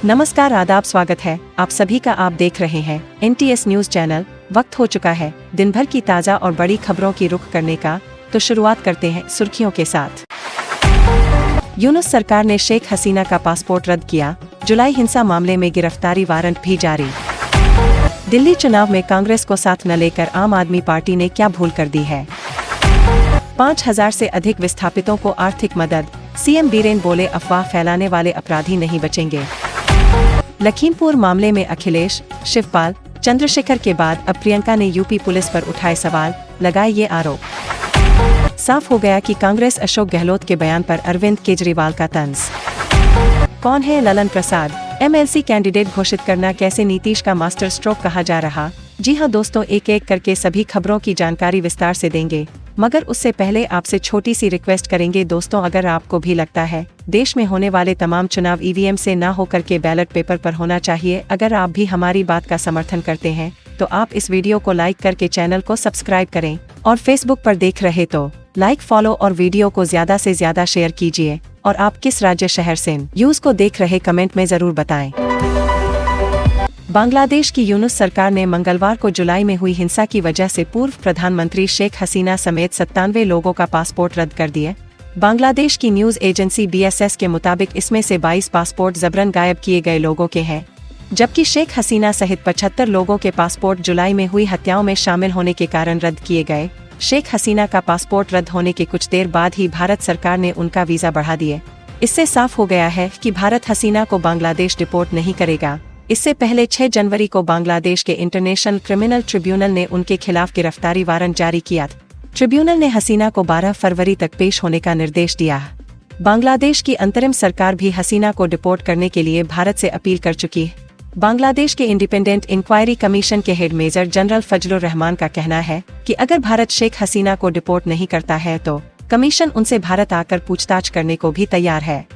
नमस्कार, आदाब, स्वागत है आप सभी का। आप देख रहे हैं NTS न्यूज चैनल। वक्त हो चुका है दिन भर की ताज़ा और बड़ी खबरों की रुख करने का, तो शुरुआत करते हैं सुर्खियों के साथ। यूनुस सरकार ने शेख हसीना का पासपोर्ट रद्द किया, जुलाई हिंसा मामले में गिरफ्तारी वारंट भी जारी। दिल्ली चुनाव में कांग्रेस को साथ न लेकर आम आदमी पार्टी ने क्या भूल कर दी है। 5000 से अधिक विस्थापितों को आर्थिक मदद, CM बीरेन बोले अफवाह फैलाने वाले अपराधी नहीं बचेंगे। लखीमपुर मामले में अखिलेश, शिवपाल, चंद्रशेखर के बाद अब प्रियंका ने यूपी पुलिस पर उठाए सवाल, लगाए ये आरोप। साफ हो गया कि कांग्रेस अशोक गहलोत के बयान पर अरविंद केजरीवाल का तंज। कौन है ललन प्रसाद, MLC कैंडिडेट घोषित करना कैसे नीतीश का मास्टर स्ट्रोक कहा जा रहा। जी हां दोस्तों, एक एक करके सभी खबरों की जानकारी विस्तार से देंगे, मगर उससे पहले आपसे छोटी सी रिक्वेस्ट करेंगे दोस्तों, अगर आपको भी लगता है देश में होने वाले तमाम चुनाव EVM से ना होकर के बैलेट पेपर पर होना चाहिए, अगर आप भी हमारी बात का समर्थन करते हैं तो आप इस वीडियो को लाइक करके चैनल को सब्सक्राइब करें, और फेसबुक पर देख रहे तो लाइक, फॉलो और वीडियो को ज्यादा से ज्यादा शेयर कीजिए। और आप किस राज्य शहर से न्यूज को देख रहे कमेंट में जरूर बताएं। बांग्लादेश की यूनुस सरकार ने मंगलवार को जुलाई में हुई हिंसा की वजह से पूर्व प्रधानमंत्री शेख हसीना समेत 97 लोगों का पासपोर्ट रद्द कर दिए। बांग्लादेश की न्यूज एजेंसी BSS के मुताबिक इसमें से 22 पासपोर्ट जबरन गायब किए गए लोगों के हैं, जबकि शेख हसीना सहित 75 लोगों के पासपोर्ट जुलाई में हुई हत्याओं में शामिल होने के कारण रद्द किए गए। शेख हसीना का पासपोर्ट रद्द होने के कुछ देर बाद ही भारत सरकार ने उनका वीजा बढ़ा दिए। इससे साफ हो गया है कि भारत हसीना को बांग्लादेश डिपोर्ट नहीं करेगा। इससे पहले 6 जनवरी को बांग्लादेश के इंटरनेशनल क्रिमिनल ट्रिब्यूनल ने उनके खिलाफ गिरफ्तारी वारंट जारी किया। ट्रिब्यूनल ने हसीना को 12 फरवरी तक पेश होने का निर्देश दिया। बांग्लादेश की अंतरिम सरकार भी हसीना को डिपोर्ट करने के लिए भारत से अपील कर चुकी है। बांग्लादेश के इंडिपेंडेंट इंक्वायरी कमीशन के head major general Fazlur Rahman का कहना है कि अगर भारत शेख हसीना को डिपोर्ट नहीं करता है तो कमीशन उनसे भारत आकर पूछताछ करने को भी तैयार है।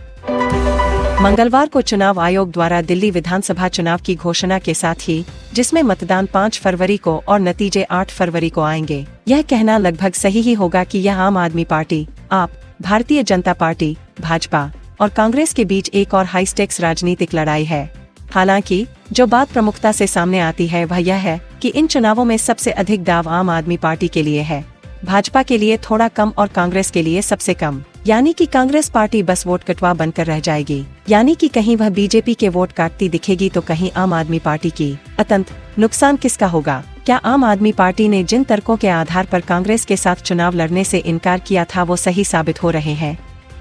मंगलवार को चुनाव आयोग द्वारा दिल्ली विधानसभा चुनाव की घोषणा के साथ ही, जिसमें मतदान 5 फरवरी को और नतीजे 8 फरवरी को आएंगे, यह कहना लगभग सही ही होगा कि यह आम आदमी पार्टी, आप, भारतीय जनता पार्टी, भाजपा और कांग्रेस के बीच एक और हाई स्टेक्स राजनीतिक लड़ाई है। हालांकि जो बात प्रमुखता से सामने आती है वह यह है कि इन चुनावों में सबसे अधिक दाव आम आदमी पार्टी के लिए है, भाजपा के लिए थोड़ा कम और कांग्रेस के लिए सबसे कम। यानी कि कांग्रेस पार्टी बस वोट कटवा बनकर रह जाएगी, यानी कि कहीं वह बीजेपी के वोट काटती दिखेगी तो कहीं आम आदमी पार्टी की। अतंत नुकसान किसका होगा? क्या आम आदमी पार्टी ने जिन तर्कों के आधार पर कांग्रेस के साथ चुनाव लड़ने से इनकार किया था वो सही साबित हो रहे हैं।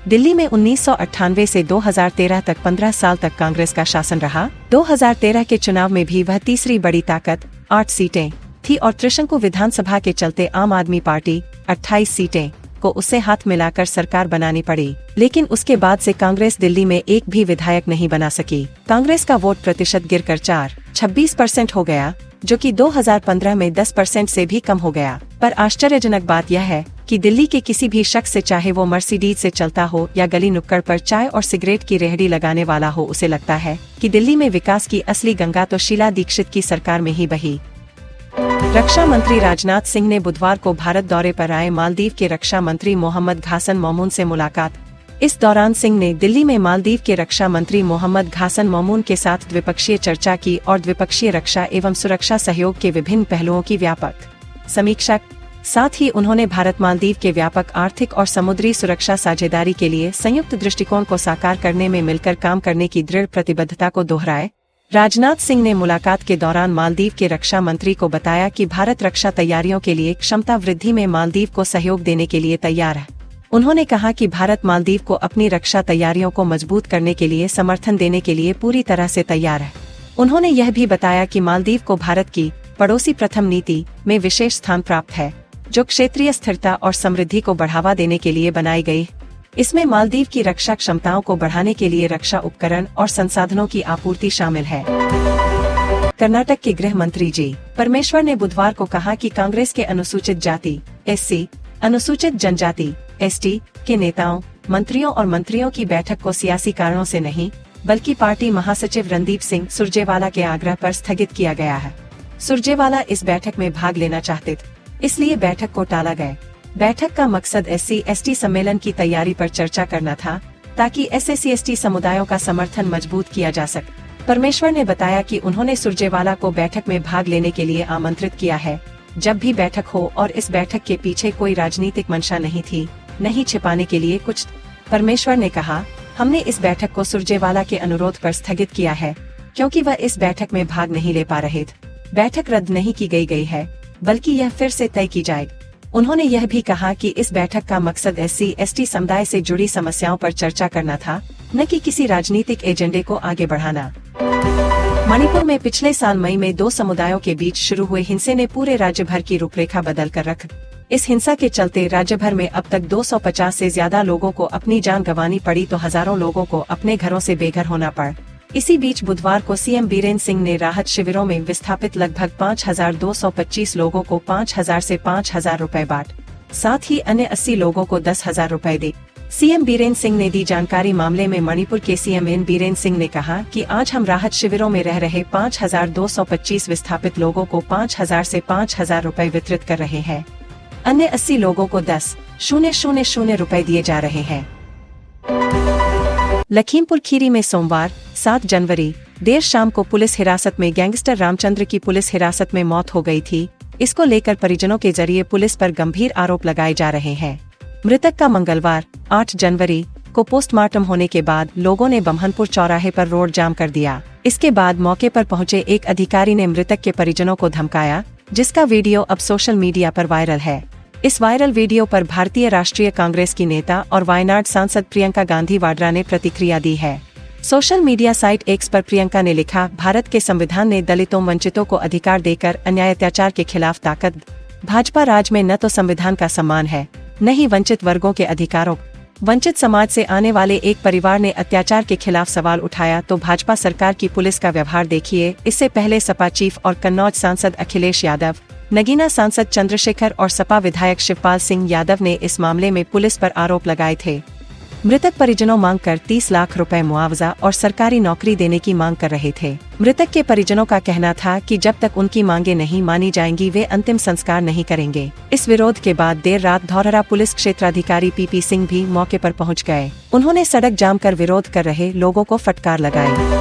दिल्ली में 1998 से 2013 तक 15 साल तक कांग्रेस का शासन रहा। 2013 के चुनाव में भी वह तीसरी बड़ी ताकत 8 सीटें थी और त्रिशंकु विधानसभा के चलते आम आदमी पार्टी 28 सीटें को उससे हाथ मिलाकर सरकार बनानी पड़ी। लेकिन उसके बाद से कांग्रेस दिल्ली में एक भी विधायक नहीं बना सकी। कांग्रेस का वोट प्रतिशत गिरकर 4.26% हो गया, जो कि 2015 में 10% से भी कम हो गया। पर आश्चर्यजनक बात यह है कि दिल्ली के किसी भी शख्स से, चाहे वो मर्सिडीज से चलता हो या गली नुक्कड़ पर चाय और सिगरेट की रेहड़ी लगाने वाला हो, उसे लगता है कि दिल्ली में विकास की असली गंगा तो शीला दीक्षित की सरकार में ही बही। रक्षा मंत्री राजनाथ सिंह ने बुधवार को भारत दौरे पर आए मालदीव के रक्षा मंत्री मोहम्मद घासन मौमून से मुलाकात। इस दौरान सिंह ने दिल्ली में मालदीव के रक्षा मंत्री मोहम्मद घासन मौमून के साथ द्विपक्षीय चर्चा की और द्विपक्षीय रक्षा एवं सुरक्षा सहयोग के विभिन्न पहलुओं की व्यापक समीक्षा। साथ ही उन्होंने भारत मालदीव के व्यापक आर्थिक और समुद्री सुरक्षा साझेदारी के लिए संयुक्त दृष्टिकोण को साकार करने में मिलकर काम करने की दृढ़ प्रतिबद्धता को दोहराए। राजनाथ सिंह ने मुलाकात के दौरान मालदीव के रक्षा मंत्री को बताया कि भारत रक्षा तैयारियों के लिए क्षमता वृद्धि में मालदीव को सहयोग देने के लिए तैयार है। उन्होंने कहा कि भारत मालदीव को अपनी रक्षा तैयारियों को मजबूत करने के लिए समर्थन देने के लिए पूरी तरह से तैयार है। उन्होंने यह भी बताया कि मालदीव को भारत की पड़ोसी प्रथम नीति में विशेष स्थान प्राप्त है, जो क्षेत्रीय स्थिरता और समृद्धि को बढ़ावा देने के लिए बनाई गई। इसमें मालदीव की रक्षा क्षमताओं को बढ़ाने के लिए रक्षा उपकरण और संसाधनों की आपूर्ति शामिल है। कर्नाटक के गृह मंत्री जी परमेश्वर ने बुधवार को कहा कि कांग्रेस के अनुसूचित जाति SC, अनुसूचित जनजाति ST के नेताओं, मंत्रियों और मंत्रियों की बैठक को सियासी कारणों से नहीं, बल्कि पार्टी महासचिव रणदीप सिंह सुरजेवाला के आग्रह पर स्थगित किया गया है। सुरजेवाला इस बैठक में भाग लेना चाहते थे, इसलिए बैठक को टाला गया। बैठक का मकसद SC/ST सम्मेलन की तैयारी पर चर्चा करना था, ताकि SC/ST समुदायों का समर्थन मजबूत किया जा सके। परमेश्वर ने बताया कि उन्होंने सुरजेवाला को बैठक में भाग लेने के लिए आमंत्रित किया है, जब भी बैठक हो, और इस बैठक के पीछे कोई राजनीतिक मंशा नहीं थी, नहीं छिपाने के लिए कुछ। परमेश्वर ने कहा, हमने इस बैठक को सुरजेवाला के अनुरोध पर स्थगित किया है, क्योंकि वह इस बैठक में भाग नहीं ले पा रहे थे। बैठक रद्द नहीं की गई है, बल्कि यह फिर से तय की जाएगी। उन्होंने यह भी कहा कि इस बैठक का मकसद SC/ST समुदाय से जुड़ी समस्याओं पर चर्चा करना था, न कि किसी राजनीतिक एजेंडे को आगे बढ़ाना। मणिपुर में पिछले साल मई में 2 समुदायों के बीच शुरू हुए हिंसे ने पूरे राज्य भर की रूपरेखा बदल कर रख। इस हिंसा के चलते राज्य भर में अब तक 250 से ज्यादा लोगों को अपनी जान गंवानी पड़ी तो हजारों लोगों को अपने घरों से बेघर होना पड़ा। इसी बीच बुधवार को CM बीरेन्द्र सिंह ने राहत शिविरों में विस्थापित लगभग 5,225 लोगों को 5,000 से 5,000 रुपए बांट, साथ ही अन्य 80 लोगों को 10,000 रुपए दी। CM बीरेन्द्र सिंह ने दी जानकारी। मामले में मणिपुर के CM N बीरेन्द्र सिंह ने कहा कि आज हम राहत शिविरों में रह रहे 5,225 विस्थापित लोगों को 5,000 से 5,000 रुपए वितरित कर रहे हैं। अन्य 80 लोगों को 10,000 रुपए दिए जा रहे हैं। लखीमपुर खीरी में सोमवार 7 जनवरी देर शाम को पुलिस हिरासत में गैंगस्टर रामचंद्र की पुलिस हिरासत में मौत हो गई थी। इसको लेकर परिजनों के जरिए पुलिस पर गंभीर आरोप लगाए जा रहे हैं। मृतक का मंगलवार 8 जनवरी को पोस्टमार्टम होने के बाद लोगों ने बम्हनपुर चौराहे पर रोड जाम कर दिया। इसके बाद मौके पर पहुंचे एक अधिकारी ने मृतक के परिजनों को धमकाया, जिसका वीडियो अब सोशल मीडिया पर वायरल है। इस वायरल वीडियो पर भारतीय राष्ट्रीय कांग्रेस की नेता और वायनाड सांसद प्रियंका गांधी वाड्रा ने प्रतिक्रिया दी है। सोशल मीडिया साइट एक्स पर प्रियंका ने लिखा, भारत के संविधान ने दलितों वंचितों को अधिकार देकर अन्याय अत्याचार के खिलाफ ताकत। भाजपा राज में न तो संविधान का सम्मान है, न ही वंचित वर्गों के अधिकारों। वंचित समाज से आने वाले एक परिवार ने अत्याचार के खिलाफ सवाल उठाया तो भाजपा सरकार की पुलिस का व्यवहार देखिए। इससे पहले सपा चीफ और कन्नौज सांसद अखिलेश यादव, नगीना सांसद चंद्रशेखर और सपा विधायक शिवपाल सिंह यादव ने इस मामले में पुलिस पर आरोप लगाए थे। मृतक परिजनों मांग कर 30 लाख रुपए मुआवजा और सरकारी नौकरी देने की मांग कर रहे थे। मृतक के परिजनों का कहना था कि जब तक उनकी मांगे नहीं मानी जाएंगी वे अंतिम संस्कार नहीं करेंगे। इस विरोध के बाद देर रात धौरहरा पुलिस क्षेत्राधिकारी PP सिंह भी मौके पर पहुंच गए। उन्होंने सड़क जाम कर विरोध कर रहे लोगों को फटकार लगाई।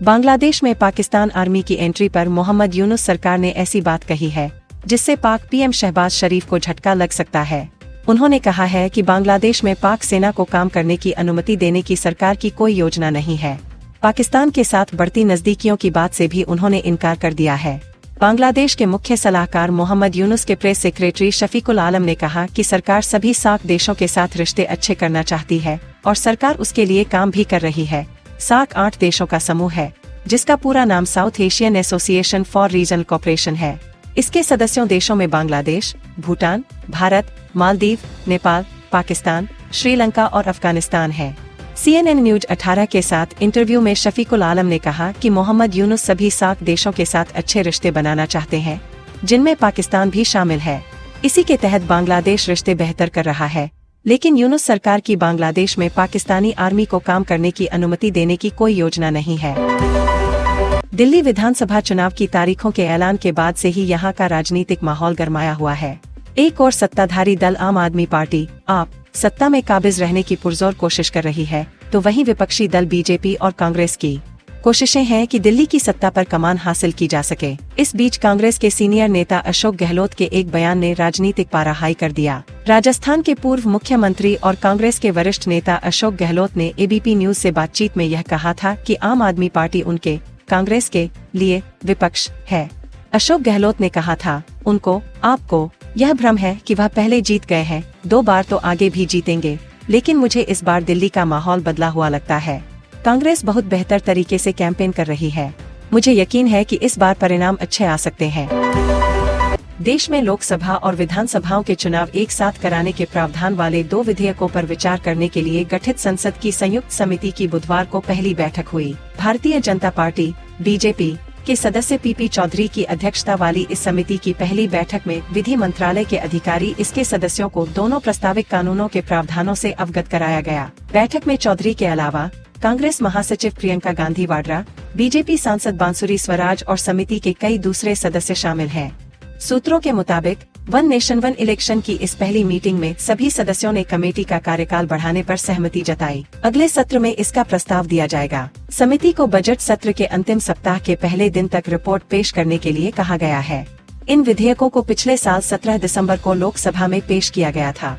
बांग्लादेश में पाकिस्तान आर्मी की एंट्री पर मोहम्मद यूनुस सरकार ने ऐसी बात कही है जिससे पाक PM शहबाज शरीफ को झटका लग सकता है। उन्होंने कहा है कि बांग्लादेश में पाक सेना को काम करने की अनुमति देने की सरकार की कोई योजना नहीं है। पाकिस्तान के साथ बढ़ती नजदीकियों की बात से भी उन्होंने इनकार कर दिया है। बांग्लादेश के मुख्य सलाहकार मोहम्मद यूनुस के प्रेस सेक्रेटरी शफीकुल आलम ने कहा कि सरकार सभी सार्क देशों के साथ रिश्ते अच्छे करना चाहती है और सरकार उसके लिए काम भी कर रही है। सार्क 8 देशों का समूह है जिसका पूरा नाम south Asian association for regional cooperation है। इसके सदस्यों देशों में बांग्लादेश, भूटान, भारत, मालदीव, नेपाल, पाकिस्तान, श्रीलंका और अफगानिस्तान है। CNN न्यूज 18 के साथ इंटरव्यू में शफीकुल आलम ने कहा कि मोहम्मद यूनुस सभी सार्क देशों के साथ अच्छे रिश्ते बनाना चाहते हैं, जिनमें पाकिस्तान भी शामिल है। इसी के तहत बांग्लादेश रिश्ते बेहतर कर रहा है, लेकिन यूनुस सरकार की बांग्लादेश में पाकिस्तानी आर्मी को काम करने की अनुमति देने की कोई योजना नहीं है। दिल्ली विधानसभा चुनाव की तारीखों के ऐलान के बाद से ही यहां का राजनीतिक माहौल गरमाया हुआ है। एक और सत्ताधारी दल आम आदमी पार्टी आप सत्ता में काबिज रहने की पुरजोर कोशिश कर रही है, तो वहीं विपक्षी दल BJP और कांग्रेस की कोशिशें हैं कि दिल्ली की सत्ता पर कमान हासिल की जा सके। इस बीच कांग्रेस के सीनियर नेता अशोक गहलोत के एक बयान ने राजनीतिक पारा हाई कर दिया। राजस्थान के पूर्व मुख्यमंत्री और कांग्रेस के वरिष्ठ नेता अशोक गहलोत ने ABP न्यूज से बातचीत में यह कहा था कि आम आदमी पार्टी उनके कांग्रेस के लिए विपक्ष है। अशोक गहलोत ने कहा था, उनको आपको यह भ्रम है कि वह पहले जीत गए हैं, 2 बार तो आगे भी जीतेंगे, लेकिन मुझे इस बार दिल्ली का माहौल बदला हुआ लगता है। कांग्रेस बहुत बेहतर तरीके से कैंपेन कर रही है। मुझे यकीन है कि इस बार परिणाम अच्छे आ सकते हैं। देश में लोकसभा और विधानसभाओं के चुनाव एक साथ कराने के प्रावधान वाले 2 विधेयकों पर विचार करने के लिए गठित संसद की संयुक्त समिति की बुधवार को पहली बैठक हुई। भारतीय जनता पार्टी BJP के सदस्य PP चौधरी की अध्यक्षता वाली इस समिति की पहली बैठक में विधि मंत्रालय के अधिकारी इसके सदस्यों को दोनों प्रस्तावित कानूनों के प्रावधानों से अवगत कराया गया। बैठक में चौधरी के अलावा कांग्रेस महासचिव प्रियंका गांधी वाड्रा, BJP सांसद बांसुरी स्वराज और समिति के कई दूसरे सदस्य शामिल हैं। सूत्रों के मुताबिक वन नेशन वन इलेक्शन की इस पहली मीटिंग में सभी सदस्यों ने कमेटी का कार्यकाल बढ़ाने पर सहमति जताई। अगले सत्र में इसका प्रस्ताव दिया जाएगा। समिति को बजट सत्र के अंतिम सप्ताह के पहले दिन तक रिपोर्ट पेश करने के लिए कहा गया है। इन विधेयकों को पिछले साल 17 दिसंबर को लोकसभा में पेश किया गया था।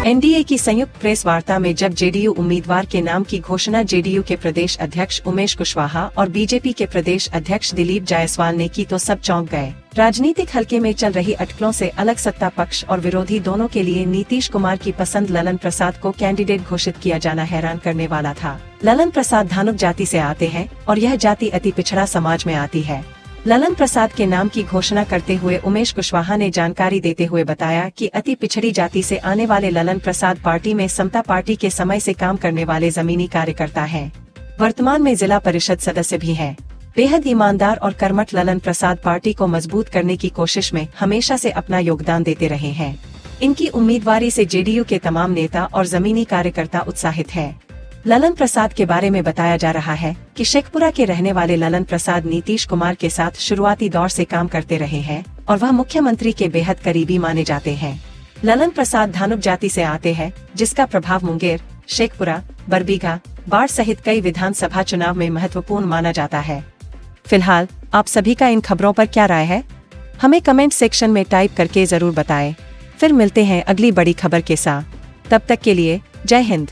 एनडीए की संयुक्त प्रेस वार्ता में जब जेडीयू उम्मीदवार के नाम की घोषणा जेडीयू के प्रदेश अध्यक्ष उमेश कुशवाहा और बीजेपी के प्रदेश अध्यक्ष दिलीप जायसवाल ने की तो सब चौंक गए। राजनीतिक हलके में चल रही अटकलों से अलग सत्ता पक्ष और विरोधी दोनों के लिए नीतीश कुमार की पसंद ललन प्रसाद को कैंडिडेट घोषित किया जाना हैरान करने वाला था। ललन प्रसाद धानुक जाति से आते हैं और यह जाति अति पिछड़ा समाज में आती है। ललन प्रसाद के नाम की घोषणा करते हुए उमेश कुशवाहा ने जानकारी देते हुए बताया कि अति पिछड़ी जाति से आने वाले ललन प्रसाद पार्टी में समता पार्टी के समय से काम करने वाले जमीनी कार्यकर्ता हैं। वर्तमान में जिला परिषद सदस्य भी हैं। बेहद ईमानदार और कर्मठ ललन प्रसाद पार्टी को मजबूत करने की कोशिश में हमेशा से अपना योगदान देते रहे हैं। इनकी उम्मीदवारी से जेडीयू के तमाम नेता और जमीनी कार्यकर्ता उत्साहित है। ललन प्रसाद के बारे में बताया जा रहा है कि शेखपुरा के रहने वाले ललन प्रसाद नीतीश कुमार के साथ शुरुआती दौर से काम करते रहे हैं और वह मुख्यमंत्री के बेहद करीबी माने जाते हैं। ललन प्रसाद धानुक जाति से आते हैं, जिसका प्रभाव मुंगेर, शेखपुरा, बरबीघा, बाढ़ सहित कई विधानसभा चुनाव में महत्वपूर्ण माना जाता है। फिलहाल आप सभी का इन खबरों पर क्या राय है, हमें कमेंट सेक्शन में टाइप करके जरूर बताएं। फिर मिलते हैं अगली बड़ी खबर के साथ। तब तक के लिए जय हिंद।